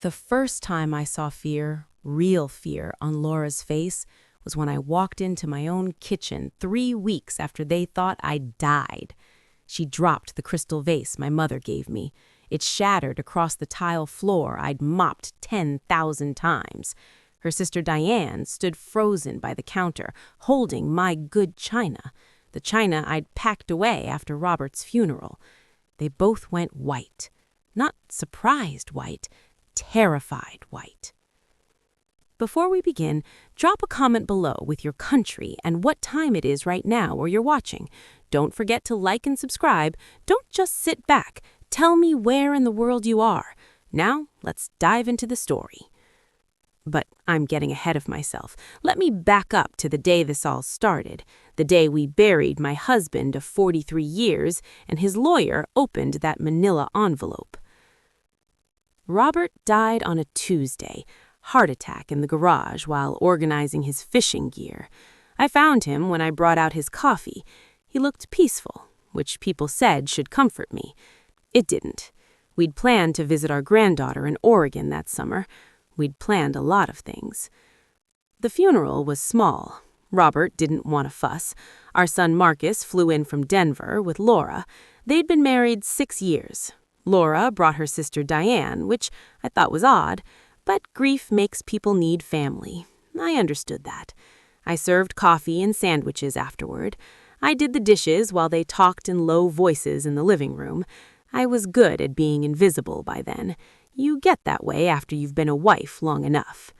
The first time I saw fear, real fear, on Laura's face was when I walked into my own kitchen 3 weeks after they thought I'd died. She dropped the crystal vase my mother gave me. It shattered across the tile floor I'd mopped 10,000 times. Her sister Diane stood frozen by the counter, holding my good china, the china I'd packed away after Robert's funeral. They both went white. Not surprised white, terrified white. Before we begin, drop a comment below with your country and what time it is right now where you're watching. Don't forget to like and subscribe. Don't just sit back. Tell me where in the world you are. Now, let's dive into the story. But I'm getting ahead of myself. Let me back up to the day this all started, the day we buried my husband of 43 years and his lawyer opened that manila envelope. Robert died on a Tuesday, heart attack in the garage while organizing his fishing gear. I found him when I brought out his coffee. He looked peaceful, which people said should comfort me. It didn't. We'd planned to visit our granddaughter in Oregon that summer. We'd planned a lot of things. The funeral was small. Robert didn't want a fuss. Our son Marcus flew in from Denver with Laura. They'd been married 6 years. Laura brought her sister Diane, which I thought was odd, but grief makes people need family. I understood that. I served coffee and sandwiches afterward. I did the dishes while they talked in low voices in the living room. I was good at being invisible by then. You get that way after you've been a wife long enough.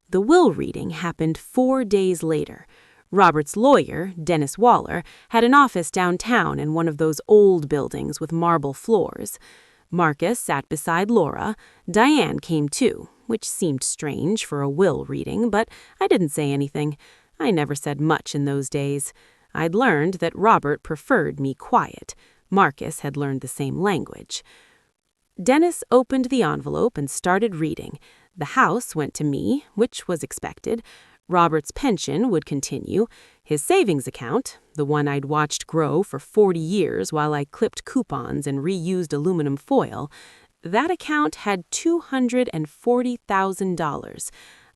The will reading happened 4 days later. Robert's lawyer, Dennis Waller, had an office downtown in one of those old buildings with marble floors. Marcus sat beside Laura. Diane came too, which seemed strange for a will reading, but I didn't say anything. I never said much in those days. I'd learned that Robert preferred me quiet. Marcus had learned the same language. Dennis opened the envelope and started reading. The house went to me, which was expected. Robert's pension would continue. His savings account, the one I'd watched grow for 40 years while I clipped coupons and reused aluminum foil, that account had $240,000.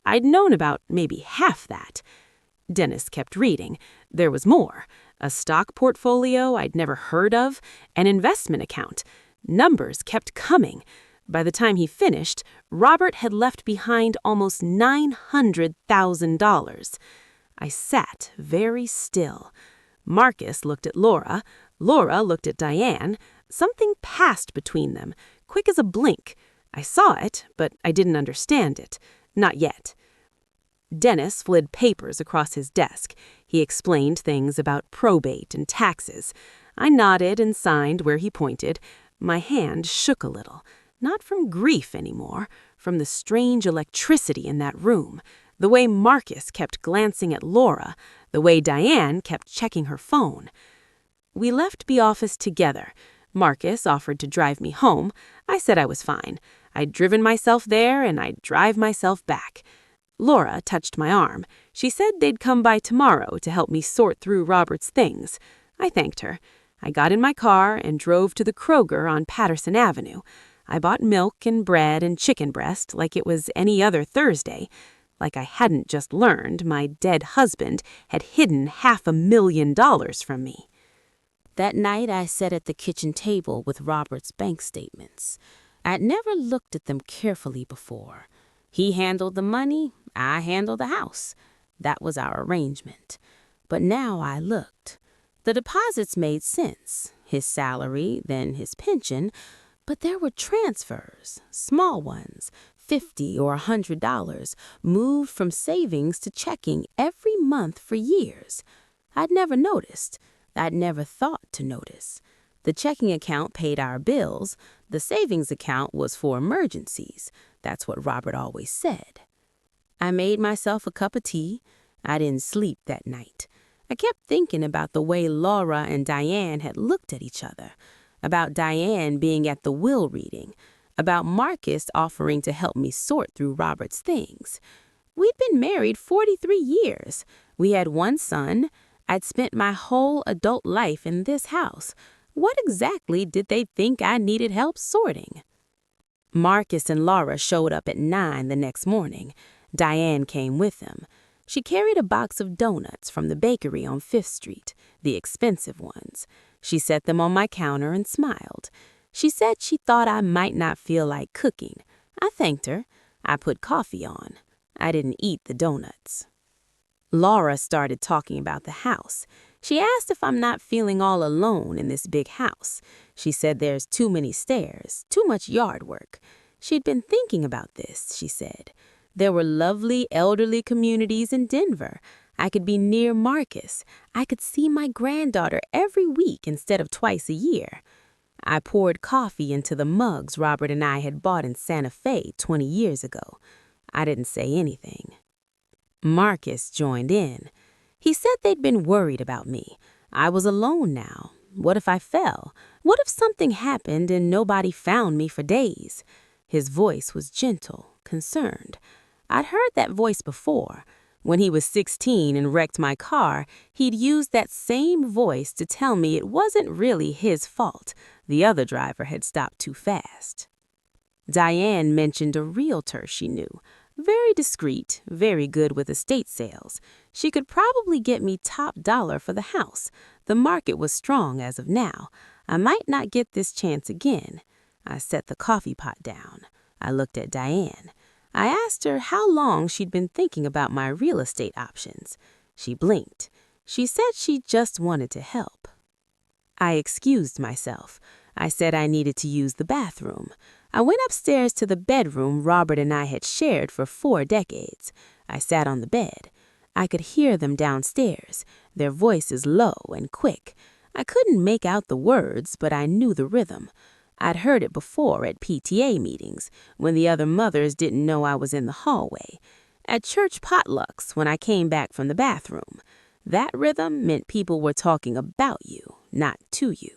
I'd known about maybe half that. Dennis kept reading. There was more. A stock portfolio I'd never heard of, an investment account. Numbers kept coming. By the time he finished, Robert had left behind almost $900,000. I sat very still. Marcus looked at Laura. Laura looked at Diane. Something passed between them, quick as a blink. I saw it, but I didn't understand it. Not yet. Dennis slid papers across his desk. He explained things about probate and taxes. I nodded and signed where he pointed. My hand shook a little. Not from grief anymore, from the strange electricity in that room, the way Marcus kept glancing at Laura, the way Diane kept checking her phone. We left the office together. Marcus offered to drive me home. I said I was fine. I'd driven myself there and I'd drive myself back. Laura touched my arm. She said they'd come by tomorrow to help me sort through Robert's things. I thanked her. I got in my car and drove to the Kroger on Patterson Avenue. I bought milk and bread and chicken breast like it was any other Thursday, like I hadn't just learned my dead husband had hidden $500,000 from me. That night I sat at the kitchen table with Robert's bank statements. I'd never looked at them carefully before. He handled the money, I handled the house. That was our arrangement. But now I looked. The deposits made sense. His salary, then his pension. But there were transfers, small ones, $50 or $100, moved from savings to checking every month for years. I'd never noticed. I'd never thought to notice. The checking account paid our bills. The savings account was for emergencies. That's what Robert always said. I made myself a cup of tea. I didn't sleep that night. I kept thinking about the way Laura and Diane had looked at each other. About Diane being at the will reading, about Marcus offering to help me sort through Robert's things. We'd been married 43 years. We had one son. I'd spent my whole adult life in this house. What exactly did they think I needed help sorting? Marcus and Laura showed up at 9 the next morning. Diane came with them. She carried a box of donuts from the bakery on 5th Street, the expensive ones. She set them on my counter and smiled. She said she thought I might not feel like cooking. I thanked her. I put coffee on. I didn't eat the donuts. Laura started talking about the house. She asked if I'm not feeling all alone in this big house. She said there's too many stairs, too much yard work. She'd been thinking about this, she said. There were lovely elderly communities in Denver. I could be near Marcus. I could see my granddaughter every week instead of twice a year. I poured coffee into the mugs Robert and I had bought in Santa Fe 20 years ago. I didn't say anything. Marcus joined in. He said they'd been worried about me. I was alone now. What if I fell? What if something happened and nobody found me for days? His voice was gentle, concerned. I'd heard that voice before. When he was 16 and wrecked my car, he'd used that same voice to tell me it wasn't really his fault. The other driver had stopped too fast. Diane mentioned a realtor she knew. Very discreet, very good with estate sales. She could probably get me top dollar for the house. The market was strong as of now. I might not get this chance again. I set the coffee pot down. I looked at Diane. I asked her how long she'd been thinking about my real estate options. She blinked. She said she just wanted to help. I excused myself. I said I needed to use the bathroom. I went upstairs to the bedroom Robert and I had shared for 4 decades. I sat on the bed. I could hear them downstairs, their voices low and quick. I couldn't make out the words, but I knew the rhythm. I'd heard it before at PTA meetings, when the other mothers didn't know I was in the hallway. At church potlucks, when I came back from the bathroom. That rhythm meant people were talking about you, not to you.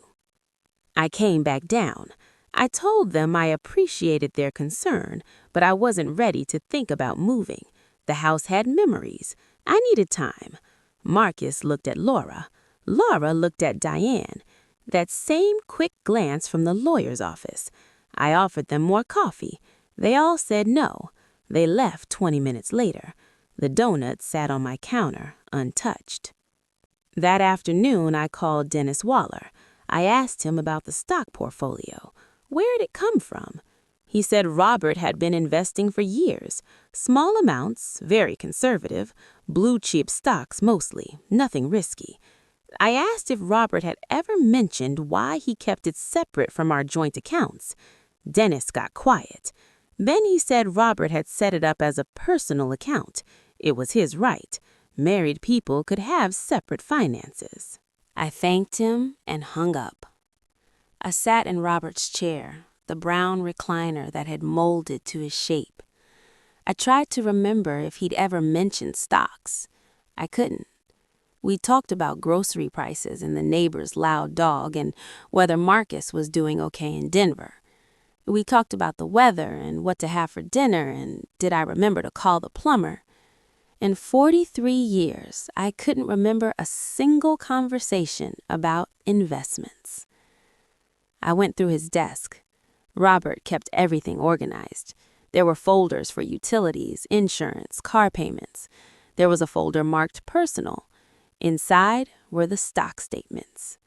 I came back down. I told them I appreciated their concern, but I wasn't ready to think about moving. The house had memories. I needed time. Marcus looked at Laura. Laura looked at Diane. That same quick glance from the lawyer's office. I offered them more coffee. They all said no. They left 20 minutes later. The donuts sat on my counter, untouched. That afternoon, I called Dennis Waller. I asked him about the stock portfolio. Where'd it come from? He said Robert had been investing for years. Small amounts, very conservative, blue-chip stocks mostly, nothing risky. I asked if Robert had ever mentioned why he kept it separate from our joint accounts. Dennis got quiet. Then he said Robert had set it up as a personal account. It was his right. Married people could have separate finances. I thanked him and hung up. I sat in Robert's chair, the brown recliner that had molded to his shape. I tried to remember if he'd ever mentioned stocks. I couldn't. We talked about grocery prices and the neighbor's loud dog and whether Marcus was doing okay in Denver. We talked about the weather and what to have for dinner and did I remember to call the plumber. In 43 years, I couldn't remember a single conversation about investments. I went through his desk. Robert kept everything organized. There were folders for utilities, insurance, car payments. There was a folder marked personal. Inside were the stock statements.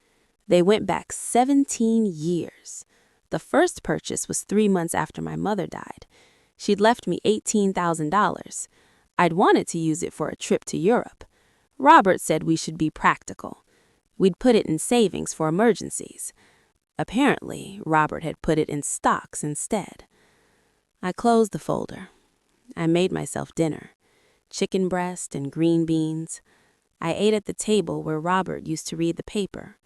They went back 17 years. The first purchase was 3 months after my mother died. She'd left me $18,000. I'd wanted to use it for a trip to Europe. Robert said we should be practical. We'd put it in savings for emergencies. Apparently, Robert had put it in stocks instead. I closed the folder. I made myself dinner. Chicken breast and green beans. I ate at the table where Robert used to read the paper.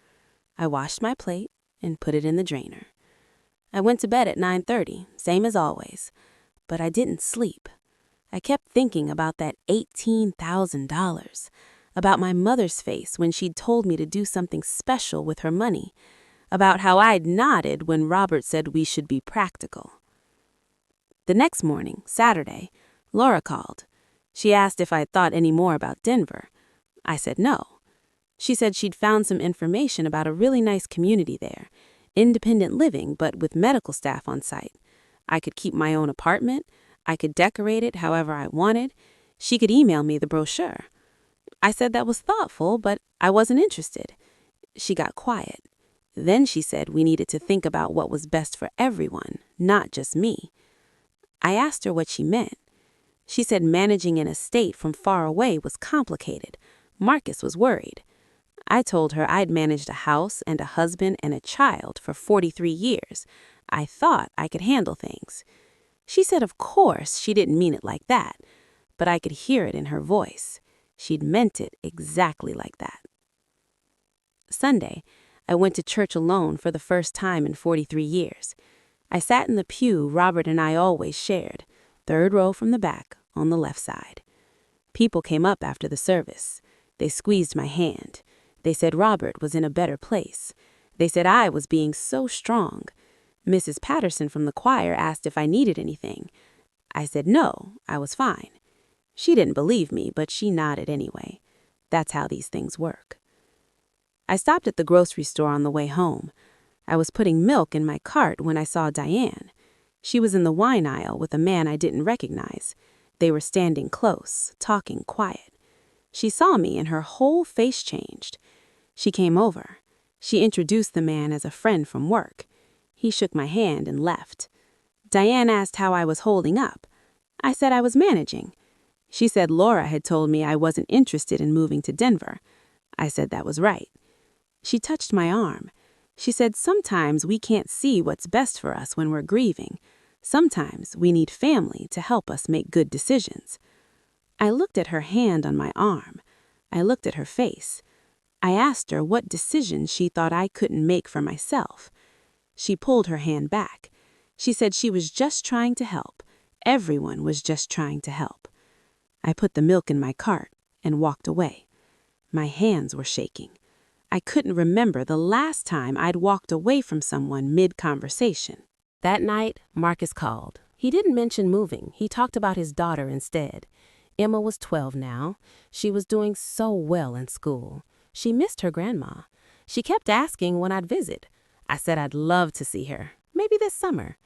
I washed my plate and put it in the drainer. I went to bed at 9:30, same as always. But I didn't sleep. I kept thinking about that $18,000, about my mother's face when she'd told me to do something special with her money, about how I'd nodded when Robert said we should be practical. The next morning, Saturday, Laura called. She asked if I'd thought any more about Denver. I said no. She said she'd found some information about a really nice community there, independent living but with medical staff on site. I could keep my own apartment. I could decorate it however I wanted. She could email me the brochure. I said that was thoughtful, but I wasn't interested. She got quiet. Then she said we needed to think about what was best for everyone, not just me. I asked her what she meant. She said managing an estate from far away was complicated. Marcus was worried. I told her I'd managed a house and a husband and a child for 43 years. I thought I could handle things. She said of course she didn't mean it like that, but I could hear it in her voice. She'd meant it exactly like that. Sunday, I went to church alone for the first time in 43 years. I sat in the pew Robert and I always shared, third row from the back on the left side. People came up after the service. They squeezed my hand. They said Robert was in a better place. They said I was being so strong. Mrs. Patterson from the choir asked if I needed anything. I said no, I was fine. She didn't believe me, but she nodded anyway. That's how these things work. I stopped at the grocery store on the way home. I was putting milk in my cart when I saw Diane. She was in the wine aisle with a man I didn't recognize. They were standing close, talking quiet. She saw me and her whole face changed. She came over. She introduced the man as a friend from work. He shook my hand and left. Diane asked how I was holding up. I said I was managing. She said Laura had told me I wasn't interested in moving to Denver. I said that was right. She touched my arm. She said sometimes we can't see what's best for us when we're grieving. Sometimes we need family to help us make good decisions. I looked at her hand on my arm. I looked at her face. I asked her what decisions she thought I couldn't make for myself. She pulled her hand back. She said she was just trying to help. Everyone was just trying to help. I put the milk in my cart and walked away. My hands were shaking. I couldn't remember the last time I'd walked away from someone mid-conversation. That night, Marcus called. He didn't mention moving. He talked about his daughter instead. Emma was 12 now. She was doing so well in school. She missed her grandma. She kept asking when I'd visit. I said I'd love to see her, maybe this summer.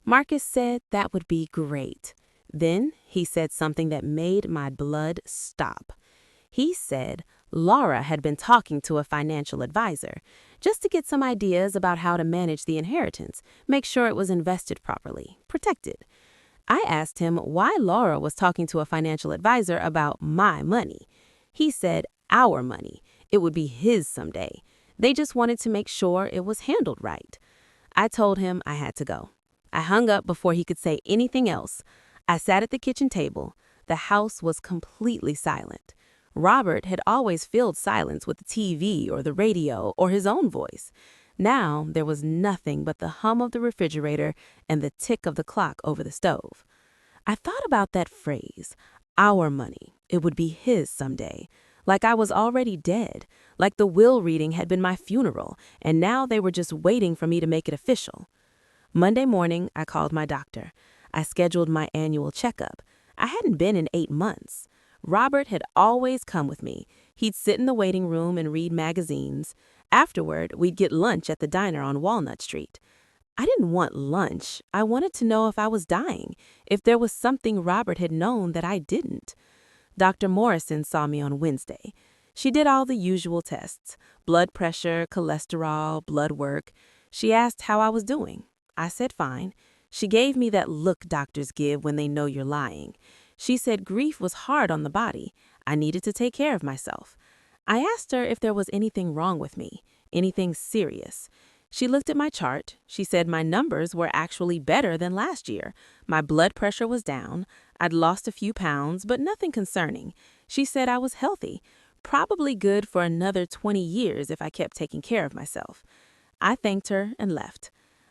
Marcus said that would be great. Then he said something that made my blood stop. He said Laura had been talking to a financial advisor just to get some ideas about how to manage the inheritance, make sure it was invested properly, protected. I asked him why Laura was talking to a financial advisor about my money. He said our money. It would be his someday. They just wanted to make sure it was handled right. I told him I had to go. I hung up before he could say anything else. I sat at the kitchen table. The house was completely silent. Robert had always filled silence with the TV or the radio or his own voice. Now there was nothing but the hum of the refrigerator and the tick of the clock over the stove. I thought about that phrase, our money. It would be his someday. Like I was already dead, like the will reading had been my funeral, and now they were just waiting for me to make it official. Monday morning, I called my doctor. I scheduled my annual checkup. I hadn't been in 8 months. Robert had always come with me. He'd sit in the waiting room and read magazines. Afterward, we'd get lunch at the diner on Walnut Street. I didn't want lunch. I wanted to know if I was dying, if there was something Robert had known that I didn't. Dr. Morrison saw me on Wednesday. She did all the usual tests, blood pressure, cholesterol, blood work. She asked how I was doing. I said fine. She gave me that look doctors give when they know you're lying. She said grief was hard on the body. I needed to take care of myself. I asked her if there was anything wrong with me, anything serious. She looked at my chart. She said my numbers were actually better than last year. My blood pressure was down. I'd lost a few pounds, but nothing concerning. She said I was healthy, probably good for another 20 years if I kept taking care of myself. I thanked her and left.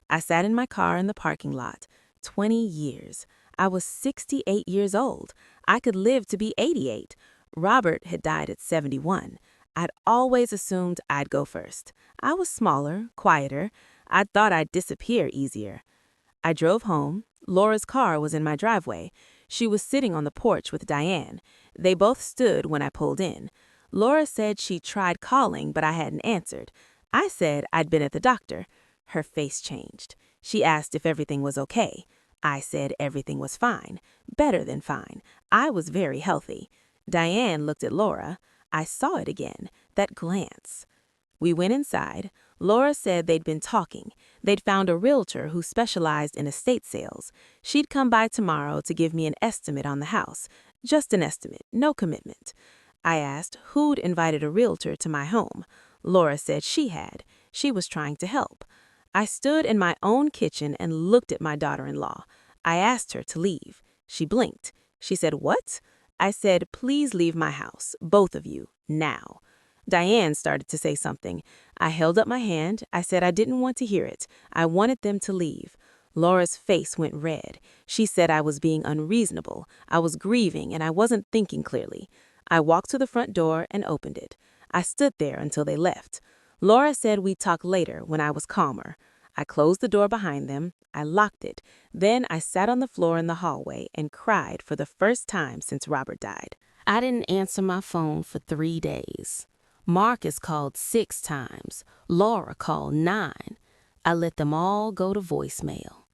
I sat in my car in the parking lot. 20 years. I was 68 years old. I could live to be 88. Robert had died at 71. I'd always assumed I'd go first. I was smaller, quieter. I thought I'd disappear easier. I drove home. Laura's car was in my driveway. She was sitting on the porch with Diane. They both stood when I pulled in. Laura said she tried calling, but I hadn't answered. I said I'd been at the doctor. Her face changed. She asked if everything was okay. I said everything was fine, better than fine. I was very healthy. Diane looked at Laura. I saw it again, that glance. We went inside. Laura said they'd been talking. They'd found a realtor who specialized in estate sales. She'd come by tomorrow to give me an estimate on the house. Just an estimate, no commitment. I asked who'd invited a realtor to my home. Laura said she had. She was trying to help. I stood in my own kitchen and looked at my daughter-in-law. I asked her to leave. She blinked. She said, "What?" I said, "Please leave my house, both of you, now." Diane started to say something. I held up my hand. I said I didn't want to hear it. I wanted them to leave. Laura's face went red. She said I was being unreasonable. I was grieving and I wasn't thinking clearly. I walked to the front door and opened it. I stood there until they left. Laura said we'd talk later when I was calmer. I closed the door behind them. I locked it. Then I sat on the floor in the hallway and cried for the first time since Robert died. I didn't answer my phone for 3 days. Marcus called 6 times. Laura called 9. I let them all go to voicemail.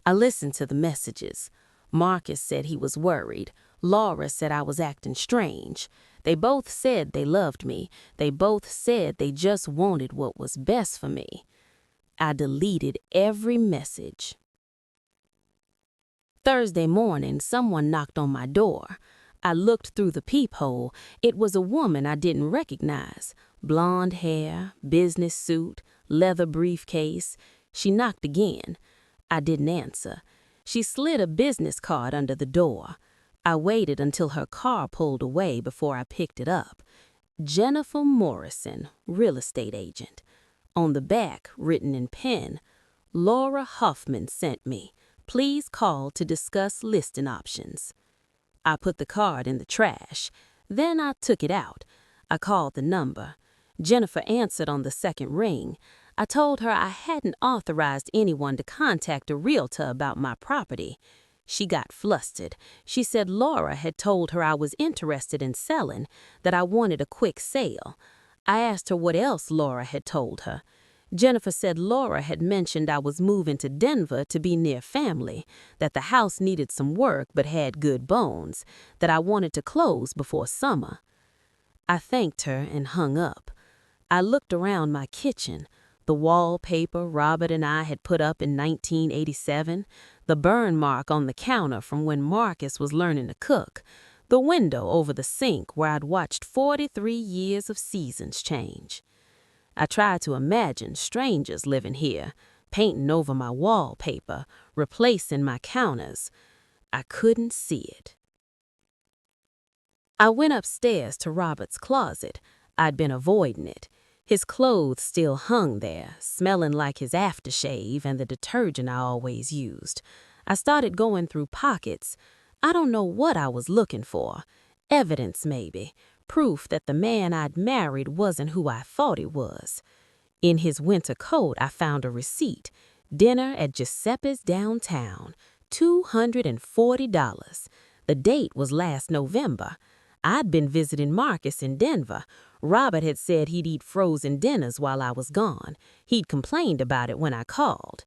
I listened to the messages. Marcus said he was worried. Laura said I was acting strange. They both said they loved me. They both said they just wanted what was best for me. I deleted every message. Thursday morning, someone knocked on my door. I looked through the peephole. It was a woman I didn't recognize. Blonde hair, business suit, leather briefcase. She knocked again. I didn't answer. She slid a business card under the door. I waited until her car pulled away before I picked it up. Jennifer Morrison, real estate agent. On the back, written in pen, Laura Huffman sent me. Please call to discuss listing options. I put the card in the trash. Then I took it out. I called the number. Jennifer answered on the second ring. I told her I hadn't authorized anyone to contact a realtor about my property. She got flustered. She said Laura had told her I was interested in selling, that I wanted a quick sale. I asked her what else Laura had told her. Jennifer said Laura had mentioned I was moving to Denver to be near family, that the house needed some work but had good bones, that I wanted to close before summer. I thanked her and hung up. I looked around my kitchen. The wallpaper Robert and I had put up in 1987, the burn mark on the counter from when Marcus was learning to cook, the window over the sink where I'd watched 43 years of seasons change. I tried to imagine strangers living here, painting over my wallpaper, replacing my counters. I couldn't see it. I went upstairs to Robert's closet. I'd been avoiding it. His clothes still hung there, smelling like his aftershave and the detergent I always used. I started going through pockets. I don't know what I was looking for. Evidence, maybe. Proof that the man I'd married wasn't who I thought he was. In his winter coat, I found a receipt. Dinner at Giuseppe's downtown. $240. The date was last November. I'd been visiting Marcus in Denver. Robert had said he'd eat frozen dinners while I was gone. He'd complained about it when I called.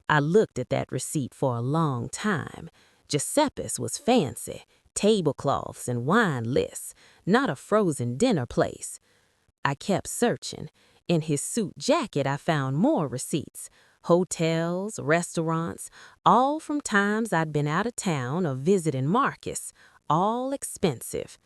I looked at that receipt for a long time. Giuseppe's was fancy. Tablecloths and wine lists. Not a frozen dinner place. I kept searching. In his suit jacket, I found more receipts. Hotels, restaurants, all from times I'd been out of town or visiting Marcus. All expensive.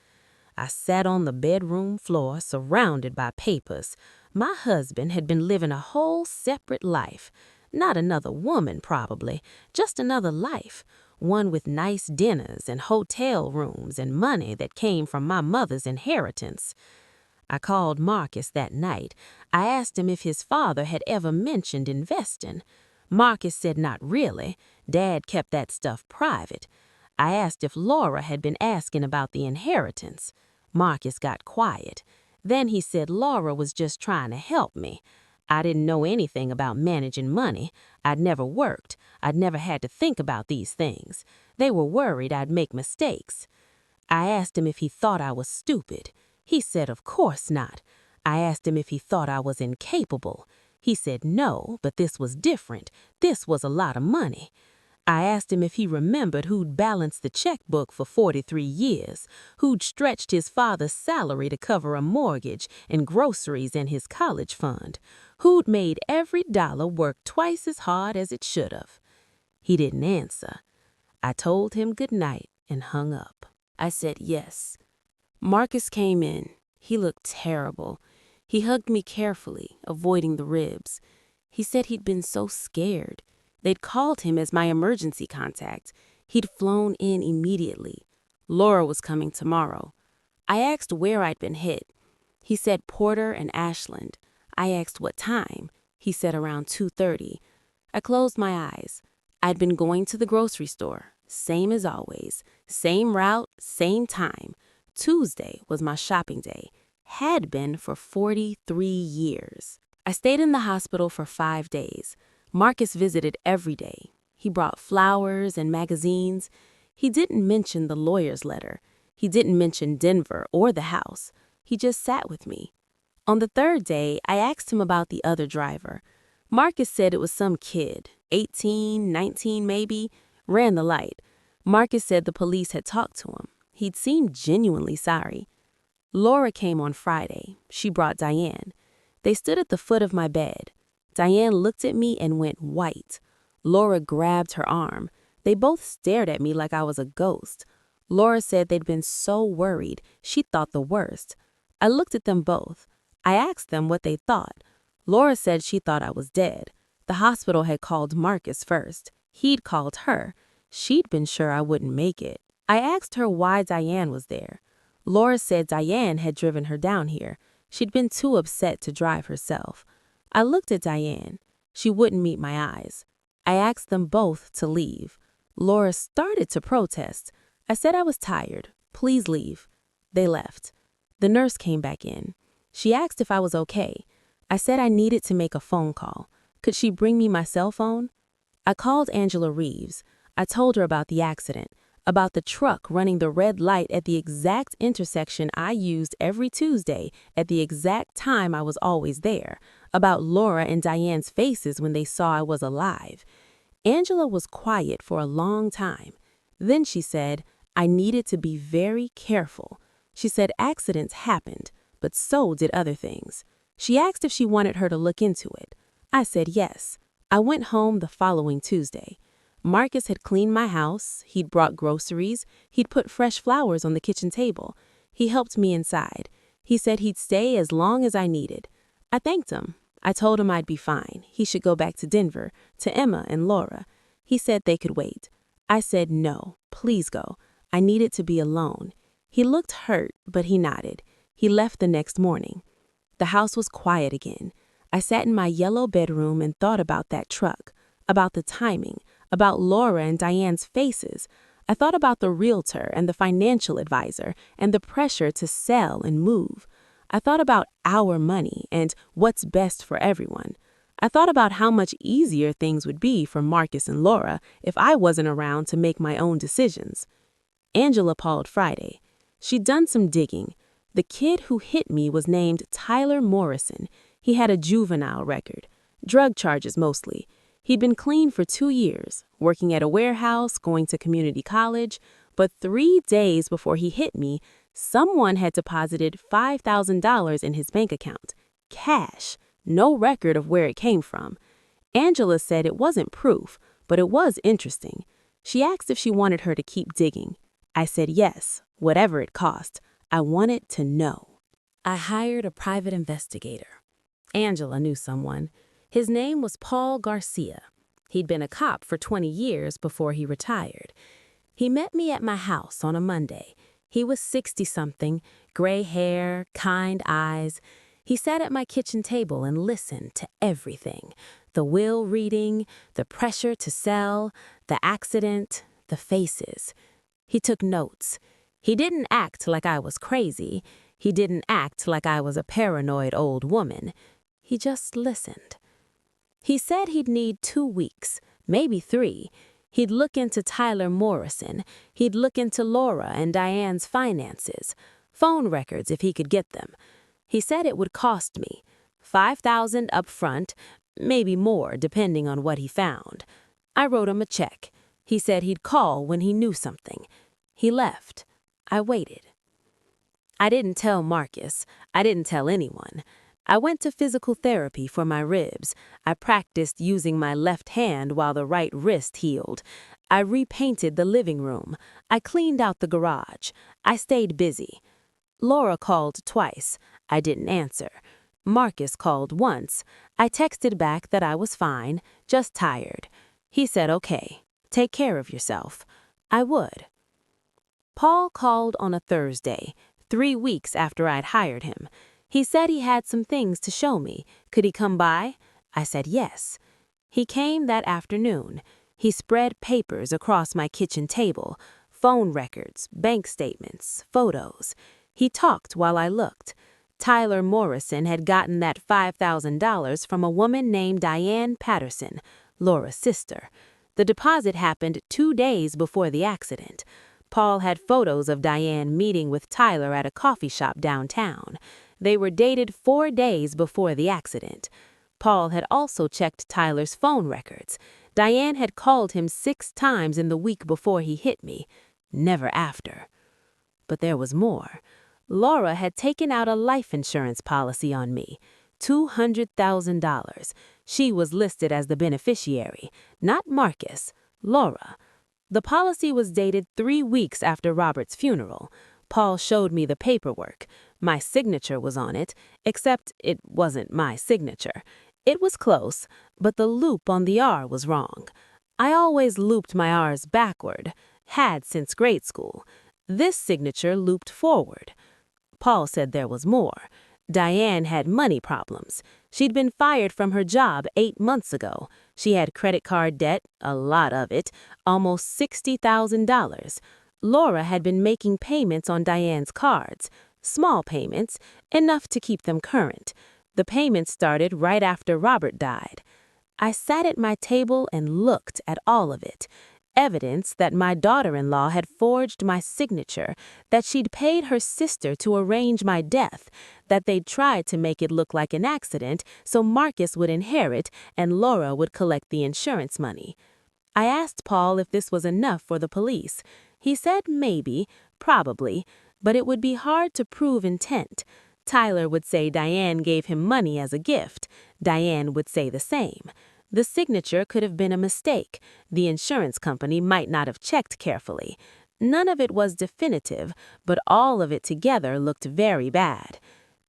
I sat on the bedroom floor surrounded by papers. My husband had been living a whole separate life. Not another woman, probably. Just another life. One with nice dinners and hotel rooms and money that came from my mother's inheritance. I called Marcus that night. I asked him if his father had ever mentioned investing. Marcus said not really. Dad kept that stuff private. I asked if Laura had been asking about the inheritance. Marcus got quiet. Then he said Laura was just trying to help me. I didn't know anything about managing money. I'd never worked. I'd never had to think about these things. They were worried I'd make mistakes. I asked him if he thought I was stupid. He said of course not. I asked him if he thought I was incapable. He said no, but this was different. This was a lot of money. I asked him if he remembered who'd balanced the checkbook for 43 years, who'd stretched his father's salary to cover a mortgage and groceries in his college fund, who'd made every dollar work twice as hard as it should have. He didn't answer. I told him good night and hung up. I said yes. Marcus came in. He looked terrible. He hugged me carefully, avoiding the ribs. He said he'd been so scared. They'd called him as my emergency contact. He'd flown in immediately. Laura was coming tomorrow. I asked where I'd been hit. He said Porter and Ashland. I asked what time. He said around 2:30. I closed my eyes. I'd been going to the grocery store, same as always, same route, same time. Tuesday was my shopping day, had been for 43 years. I stayed in the hospital for 5 days. Marcus visited every day. He brought flowers and magazines. He didn't mention the lawyer's letter. He didn't mention Denver or the house. He just sat with me. On the 3rd day, I asked him about the other driver. Marcus said it was some kid, 18, 19 maybe, ran the light. Marcus said the police had talked to him. He'd seemed genuinely sorry. Laura came on Friday. She brought Diane. They stood at the foot of my bed. Diane looked at me and went white. Laura grabbed her arm. They both stared at me like I was a ghost. Laura said they'd been so worried, she thought the worst. I looked at them both. I asked them what they thought. Laura said she thought I was dead. The hospital had called Marcus first. He'd called her. She'd been sure I wouldn't make it. I asked her why Diane was there. Laura said Diane had driven her down here. She'd been too upset to drive herself. I looked at Diane. She wouldn't meet my eyes. I asked them both to leave. Laura started to protest. I said I was tired. Please leave. They left. The nurse came back in. She asked if I was okay. I said I needed to make a phone call. Could she bring me my cell phone? I called Angela Reeves. I told her about the accident, about the truck running the red light at the exact intersection I used every Tuesday at the exact time I was always there, about Laura and Diane's faces when they saw I was alive. Angela was quiet for a long time. Then she said, I needed to be very careful. She said accidents happened, but so did other things. She asked if she wanted her to look into it. I said yes. I went home the following Tuesday. Marcus had cleaned my house, he'd brought groceries, he'd put fresh flowers on the kitchen table. He helped me inside. He said he'd stay as long as I needed. I thanked him. I told him I'd be fine. He should go back to Denver, to Emma and Laura. He said they could wait. I said no, please go. I needed to be alone. He looked hurt, but he nodded. He left the next morning. The house was quiet again. I sat in my yellow bedroom and thought about that truck, about the timing, about Laura and Diane's faces. I thought about the realtor and the financial advisor and the pressure to sell and move. I thought about our money and what's best for everyone. I thought about how much easier things would be for Marcus and Laura if I wasn't around to make my own decisions. Angela called Friday. She'd done some digging. The kid who hit me was named Tyler Morrison. He had a juvenile record, drug charges mostly. He'd been clean for 2 years, working at a warehouse, going to community college, but 3 days before he hit me, someone had deposited $5,000 in his bank account. Cash, no record of where it came from. Angela said it wasn't proof, but it was interesting. She asked if she wanted her to keep digging. I said yes, whatever it cost. I wanted to know. I hired a private investigator. Angela knew someone. His name was Paul Garcia. He'd been a cop for 20 years before he retired. He met me at my house on a Monday. He was 60-something, gray hair, kind eyes. He sat at my kitchen table and listened to everything. The will reading, the pressure to sell, the accident, the faces. He took notes. He didn't act like I was crazy. He didn't act like I was a paranoid old woman. He just listened. He said he'd need 2 weeks, maybe 3. He'd look into Tyler Morrison. He'd look into Laura and Diane's finances, phone records if he could get them. He said it would cost me $5,000 up front, maybe more depending on what he found. I wrote him a check. He said he'd call when he knew something. He left. I waited. I didn't tell Marcus. I didn't tell anyone. I went to physical therapy for my ribs. I practiced using my left hand while the right wrist healed. I repainted the living room. I cleaned out the garage. I stayed busy. Laura called twice. I didn't answer. Marcus called once. I texted back that I was fine, just tired. He said, okay, take care of yourself. I would. Paul called on a Thursday, 3 weeks after I'd hired him. He said he had some things to show me. Could he come by? I said yes. He came that afternoon. He spread papers across my kitchen table, phone records, bank statements, photos. He talked while I looked. Tyler Morrison had gotten that $5,000 from a woman named Diane Patterson, Laura's sister. The deposit happened 2 days before the accident. Paul had photos of Diane meeting with Tyler at a coffee shop downtown. They were dated 4 days before the accident. Paul had also checked Tyler's phone records. Diane had called him 6 times in the week before he hit me, never after. But there was more. Laura had taken out a life insurance policy on me, $200,000. She was listed as the beneficiary, not Marcus, Laura. The policy was dated 3 weeks after Robert's funeral. Paul showed me the paperwork. My signature was on it, except it wasn't my signature. It was close, but the loop on the R was wrong. I always looped my R's backward, had since grade school. This signature looped forward. Paul said there was more. Diane had money problems. She'd been fired from her job 8 months ago. She had credit card debt, a lot of it, almost $60,000. Laura had been making payments on Diane's cards, small payments, enough to keep them current. The payments started right after Robert died. I sat at my table and looked at all of it. Evidence that my daughter-in-law had forged my signature, that she'd paid her sister to arrange my death, that they'd tried to make it look like an accident so Marcus would inherit and Laura would collect the insurance money. I asked Paul if this was enough for the police. He said maybe, probably, but it would be hard to prove intent. Tyler would say Diane gave him money as a gift. Diane would say the same. The signature could have been a mistake. The insurance company might not have checked carefully. None of it was definitive, but all of it together looked very bad.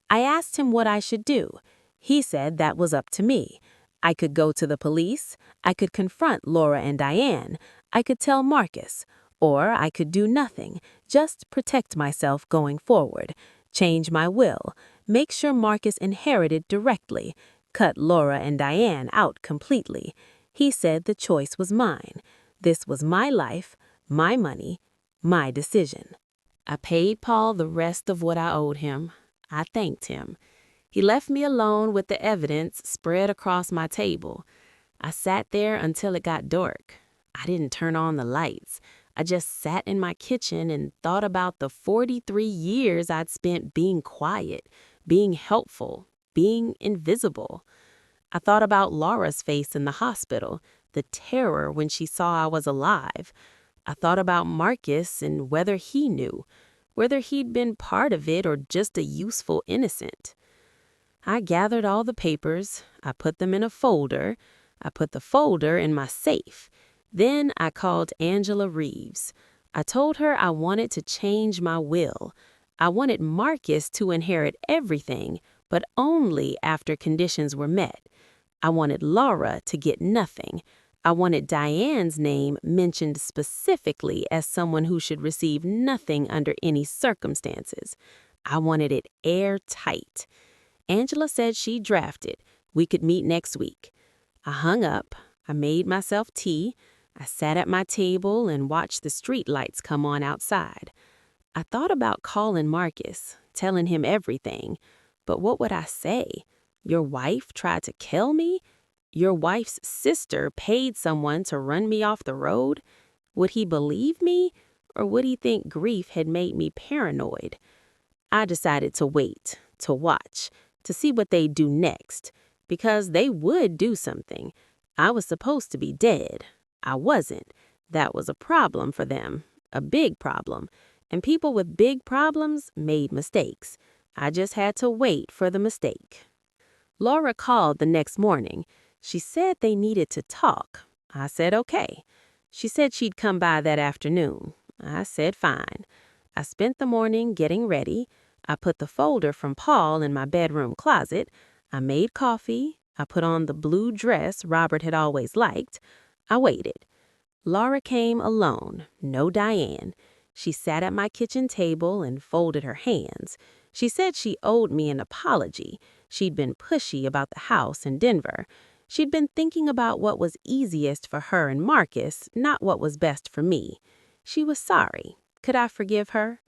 I asked him what I should do. He said that was up to me. I could go to the police, I could confront Laura and Diane, I could tell Marcus, or I could do nothing, just protect myself going forward, change my will, make sure Marcus inherited directly, cut Laura and Diane out completely. He said the choice was mine. This was my life, my money, my decision. I paid Paul the rest of what I owed him. I thanked him. He left me alone with the evidence spread across my table. I sat there until it got dark. I didn't turn on the lights. I just sat in my kitchen and thought about the 43 years I'd spent being quiet, being helpful, being invisible. I thought about Laura's face in the hospital, the terror when she saw I was alive. I thought about Marcus and whether he knew, whether he'd been part of it or just a useful innocent. I gathered all the papers. I put them in a folder. I put the folder in my safe. Then I called Angela Reeves. I told her I wanted to change my will. I wanted Marcus to inherit everything, but only after conditions were met. I wanted Laura to get nothing. I wanted Diane's name mentioned specifically as someone who should receive nothing under any circumstances. I wanted it airtight. Angela said she'd draft it. We could meet next week. I hung up. I made myself tea. I sat at my table and watched the street lights come on outside. I thought about calling Marcus, telling him everything. But what would I say? Your wife tried to kill me? Your wife's sister paid someone to run me off the road? Would he believe me? Or would he think grief had made me paranoid? I decided to wait, to watch, to see what they'd do next. Because they would do something. I was supposed to be dead. I wasn't. That was a problem for them, a big problem, and people with big problems made mistakes. I just had to wait for the mistake. Laura called the next morning. She said they needed to talk. I said okay. She said she'd come by that afternoon. I said fine. I spent the morning getting ready. I put the folder from Paul in my bedroom closet. I made coffee. I put on the blue dress Robert had always liked. I waited. Laura came alone, no Diane. She sat at my kitchen table and folded her hands. She said she owed me an apology. She'd been pushy about the house in Denver. She'd been thinking about what was easiest for her and Marcus, not what was best for me. She was sorry. Could I forgive her?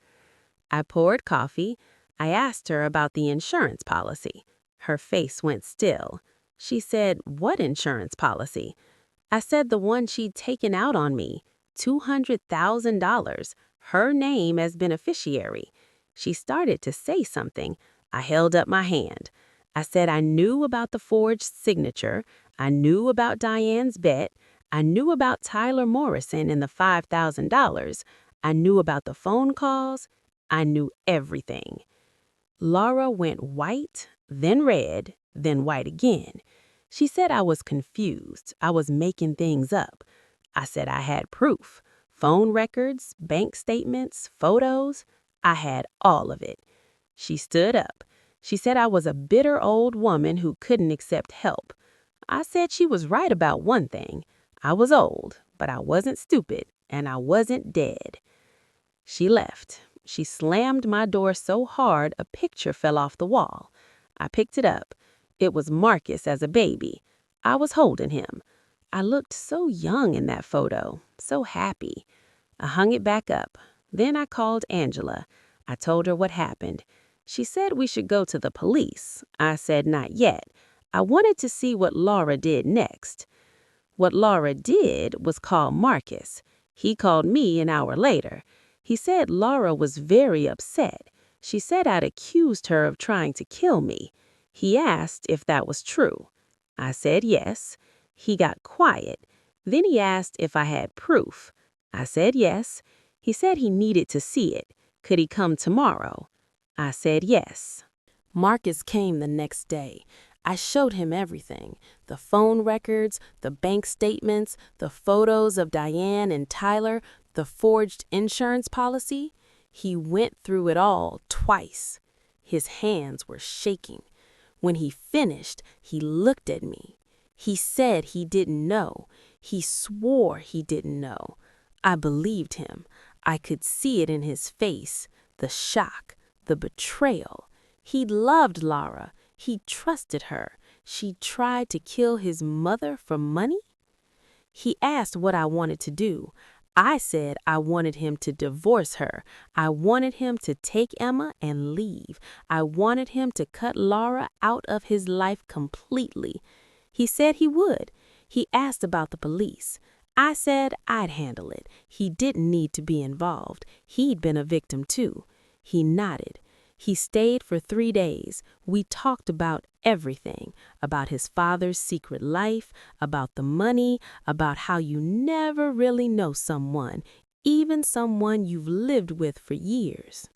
I poured coffee. I asked her about the insurance policy. Her face went still. She said, "What insurance policy?" I said the one she'd taken out on me, $200,000, her name as beneficiary. She started to say something. I held up my hand. I said I knew about the forged signature. I knew about Diane's bet. I knew about Tyler Morrison and the $5,000. I knew about the phone calls. I knew everything. Laura went white, then red, then white again. She said I was confused. I was making things up. I said I had proof. Phone records, bank statements, photos. I had all of it. She stood up. She said I was a bitter old woman who couldn't accept help. I said she was right about one thing. I was old, but I wasn't stupid, and I wasn't dead. She left. She slammed my door so hard a picture fell off the wall. I picked it up. It was Marcus as a baby. I was holding him. I looked so young in that photo, so happy. I hung it back up. Then I called Angela. I told her what happened. She said we should go to the police. I said not yet. I wanted to see what Laura did next. What Laura did was call Marcus. He called me an hour later. He said Laura was very upset. She said I'd accused her of trying to kill me. He asked if that was true. I said yes. He got quiet. Then he asked if I had proof. I said yes. He said he needed to see it. Could he come tomorrow? I said yes. Marcus came the next day. I showed him everything, the phone records, the bank statements, the photos of Diane and Tyler, the forged insurance policy. He went through it all twice. His hands were shaking. When he finished, he looked at me. He said he didn't know. He swore he didn't know. I believed him. I could see it in his face, the shock, the betrayal. He loved Laura. He trusted her. She tried to kill his mother for money? He asked what I wanted to do. I said I wanted him to divorce her. I wanted him to take Emma and leave. I wanted him to cut Laura out of his life completely. He said he would. He asked about the police. I said I'd handle it. He didn't need to be involved. He'd been a victim too. He nodded. He stayed for 3 days. We talked about everything, about his father's secret life, about the money, about how you never really know someone, even someone you've lived with for years.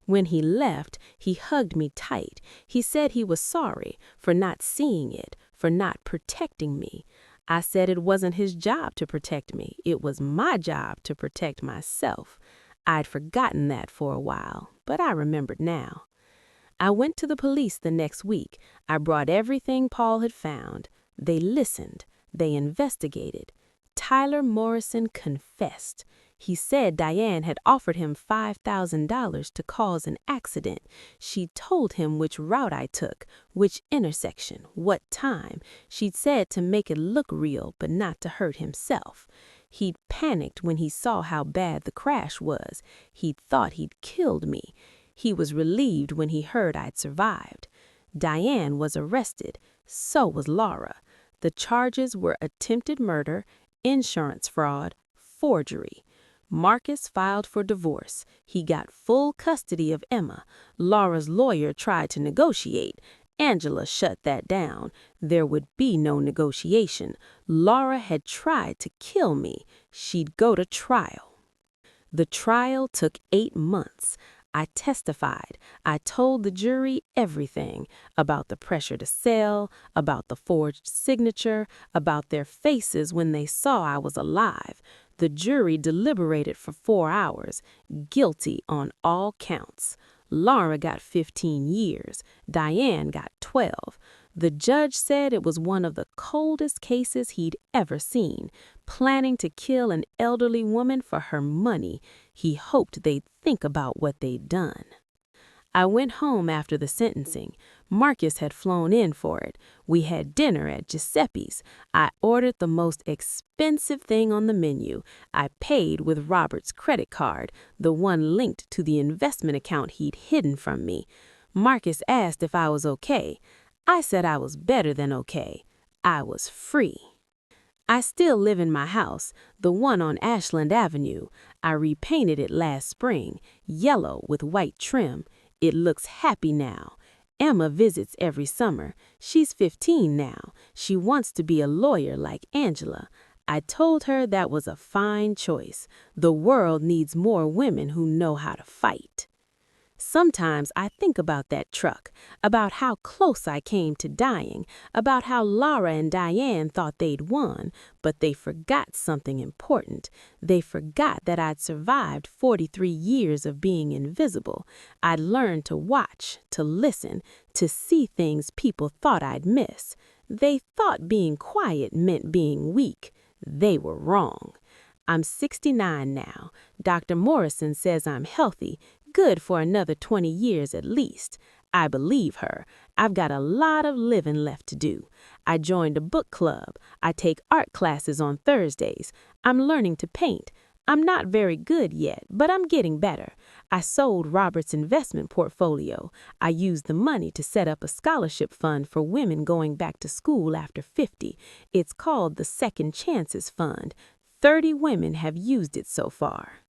When he left, he hugged me tight. He said he was sorry for not seeing it, for not protecting me. I said it wasn't his job to protect me. It was my job to protect myself. I'd forgotten that for a while, but I remembered now. I went to the police the next week. I brought everything Paul had found. They listened. They investigated. Tyler Morrison confessed. He said Diane had offered him $5,000 to cause an accident. She told him which route I took, which intersection, what time. She'd said to make it look real, but not to hurt himself. He'd panicked when he saw how bad the crash was. He'd thought he'd killed me. He was relieved when he heard I'd survived. Diane was arrested. So was Laura. The charges were attempted murder, insurance fraud, forgery. Marcus filed for divorce. He got full custody of Emma. Laura's lawyer tried to negotiate. Angela shut that down. There would be no negotiation. Laura had tried to kill me. She'd go to trial. The trial took 8 months. I testified. I told the jury everything about the pressure to sell, about the forged signature, about their faces when they saw I was alive. The jury deliberated for 4 hours, guilty on all counts. Laura got 15 years. Diane got 12. The judge said it was one of the coldest cases he'd ever seen, planning to kill an elderly woman for her money. He hoped they'd think about what they'd done. I went home after the sentencing. Marcus had flown in for it. We had dinner at Giuseppe's. I ordered the most expensive thing on the menu. I paid with Robert's credit card, the one linked to the investment account he'd hidden from me. Marcus asked if I was okay. I said I was better than okay. I was free. I still live in my house, the one on Ashland Avenue. I repainted it last spring, yellow with white trim. It looks happy now. Emma visits every summer. She's 15 now. She wants to be a lawyer like Angela. I told her that was a fine choice. The world needs more women who know how to fight. Sometimes I think about that truck, about how close I came to dying, about how Laura and Diane thought they'd won, but they forgot something important. They forgot that I'd survived 43 years of being invisible. I'd learned to watch, to listen, to see things people thought I'd miss. They thought being quiet meant being weak. They were wrong. I'm 69 now. Dr. Morrison says I'm healthy, good for another 20 years at least. I believe her. I've got a lot of living left to do. I joined a book club. I take art classes on Thursdays. I'm learning to paint. I'm not very good yet, but I'm getting better. I sold Robert's investment portfolio. I used the money to set up a scholarship fund for women going back to school after 50. It's called the Second Chances Fund. 30 women have used it so far.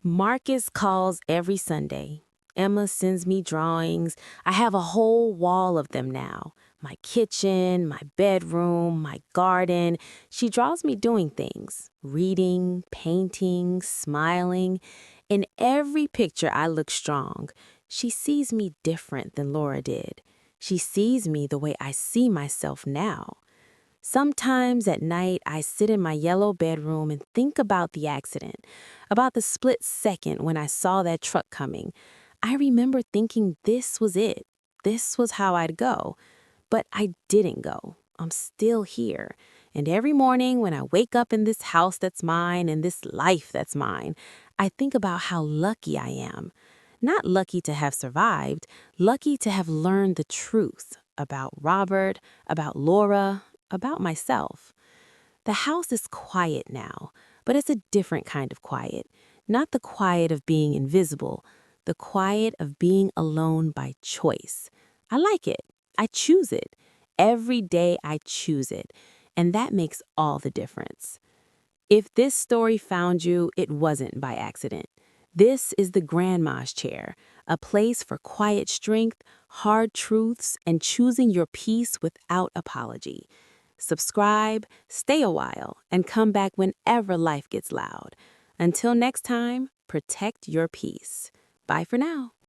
Marcus calls every Sunday. Emma sends me drawings. I have a whole wall of them now. My kitchen, my bedroom, my garden. She draws me doing things, reading, painting, smiling. In every picture, I look strong. She sees me different than Laura did. She sees me the way I see myself now. Sometimes at night, I sit in my yellow bedroom and think about the accident, about the split second when I saw that truck coming. I remember thinking this was it. This was how I'd go. But I didn't go. I'm still here. And every morning when I wake up in this house that's mine and this life that's mine, I think about how lucky I am. Not lucky to have survived, lucky to have learned the truth about Robert, about Laura, about myself. The house is quiet now, but it's a different kind of quiet. Not the quiet of being invisible, the quiet of being alone by choice. I like it. I choose it. Every day I choose it. And that makes all the difference. If this story found you, it wasn't by accident. This is the Grandma's Chair, a place for quiet strength, hard truths, and choosing your peace without apology. Subscribe, stay a while, and come back whenever life gets loud. Until next time, protect your peace. Bye for now.